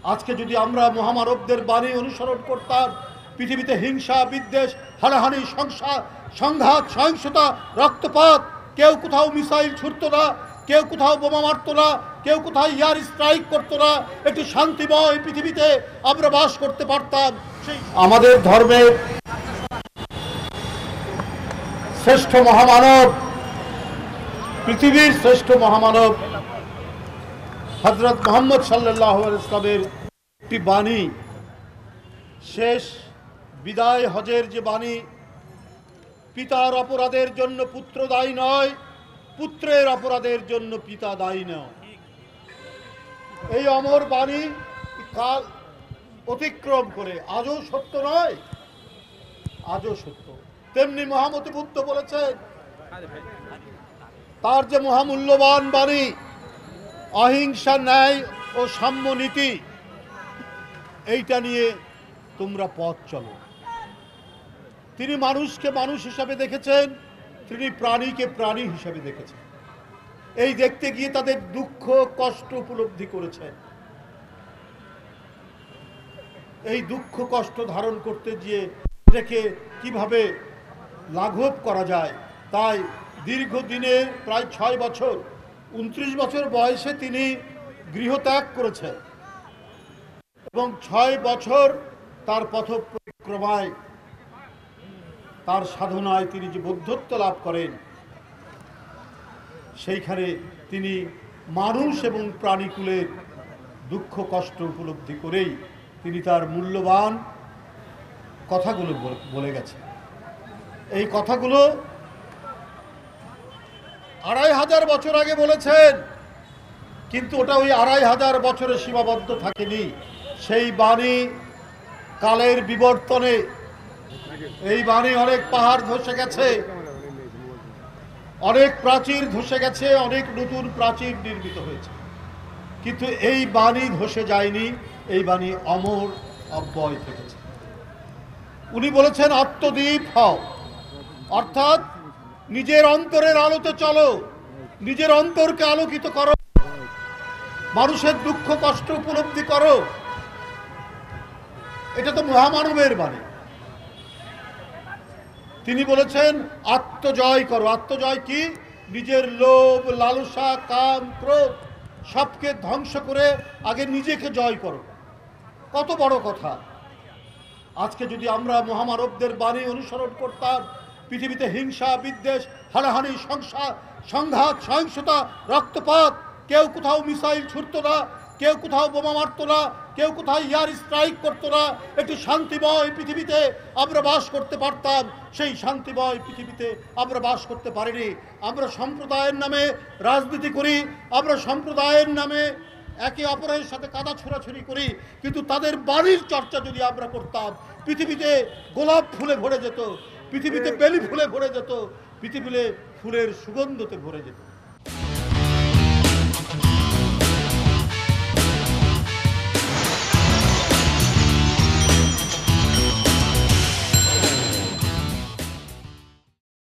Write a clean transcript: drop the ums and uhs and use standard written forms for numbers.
আজকে যদি আমরা মহামানবদের বাণী অনুসরণ করতাম, পৃথিবীতে হিংসা, বিদ্বেষ, হানাহানি, সংঘাত, সহিংসতা, রক্তপাত, কেউ কোথাও মিসাইল ছুড়তো না, কেউ কোথাও বোমা মারতো না, কেউ কোথাও এয়ার স্ট্রাইক করতো না, একটি শান্তিময় পৃথিবীতে আমরা বাস করতে পারতাম। সেই আমাদের ধর্মের শ্রেষ্ঠ মহামানব, পৃথিবীর শ্রেষ্ঠ মহামানব হযরত মুহাম্মদ সাল্লাল্লাহু আলাইহি ওয়াসাল্লামের একটি বাণী, শেষ বিদায় হজের যে বাণী, পিতার অপরাধের জন্য পুত্র দায়ী নয়, পুত্রের অপরাধের জন্য পিতা দায়ী নয়। এই অমর বাণী কাল অতিক্রম করে আজও সত্য নয়, আজও সত্য। তেমনি মহামতি বুদ্ধ বলেছেন, তার যে মহামূল্যবান বাণী অহিংসা, ন্যায় ও সাম্য নীতি, এইটা নিয়ে তোমরা পথ চলো। তিনি মানুষকে মানুষ হিসাবে দেখেছেন, তিনি প্রাণীকে প্রাণী হিসাবে দেখেছেন। এই দেখতে গিয়ে তাদের দুঃখ কষ্ট উপলব্ধি করেছেন। এই দুঃখ কষ্ট ধারণ করতে গিয়ে এটাকে কিভাবে লাঘব করা যায়, তাই দীর্ঘদিনের প্রায় 6 বছর, 29 বছর বয়সে তিনি গৃহত্যাগ করেছেন এবং 6 বছর তার পথ পরিক্রমায়, তার সাধনায় তিনি যে বৌদ্ধত্ব লাভ করেন, সেইখানে তিনি মানুষ এবং প্রাণীকুলের দুঃখ কষ্ট উপলব্ধি করেই তিনি তার মূল্যবান কথাগুলো বলে গেছেন। এই কথাগুলো 2500 বছর আগে বলেছেন, কিন্তু ওটা ওই 2500 বছরে সীমাবদ্ধ থাকেনি। সেই বাণী কালের বিবর্তনে, এই বাণী অনেক পাহাড় ধসে গেছে, অনেক প্রাচীর ধসে গেছে, অনেক নতুন প্রাচীর নির্মিত হয়েছে, কিন্তু এই বাণী ধসে যায়নি। এই বাণী অমর অব্যয় থেকেছে। উনি বলেছেন, আত্মদীপ হও, অর্থাৎ নিজের অন্তরের আলোতে চলো, নিজের অন্তরকে আলোকিত করো, মানুষের দুঃখ কষ্ট উপলব্ধি করো। এটা তো মহামানবের বাণী। তিনি বলেছেন, আত্মজয় করো। আত্মজয় কি? নিজের লোভ, লালসা, কাম, ক্রোধ সবকে ধ্বংস করে আগে নিজেকে জয় করো। কত বড় কথা! আজকে যদি আমরা মহামানবদের বাণী অনুসরণ করতাম, পৃথিবীতে হিংসা, বিদ্বেষ, হানাহানি, সংঘাত, সহিংসতা, রক্তপাত, কেউ কোথাও মিসাইল ছুড়তো না, কেউ কোথাও বোমা মারতো না, কেউ কোথাও এয়ার স্ট্রাইক করতো না, একটি শান্তিময় পৃথিবীতে আমরা বাস করতে পারতাম। সেই শান্তিময় পৃথিবীতে আমরা বাস করতে পারিনি। আমরা সম্প্রদায়ের নামে রাজনীতি করি, আমরা সম্প্রদায়ের নামে একে অপরের সাথে কাদা ছোড়াছুড়ি করি, কিন্তু তাদের বাণীর চর্চা যদি আমরা করতাম, পৃথিবীতে গোলাপ ফুলে ভরে যেত, পৃথিবীতে বেলি ফুলে ভরে যেত, পৃথিবীতে ফুলের সুগন্ধতে ভরে যেত।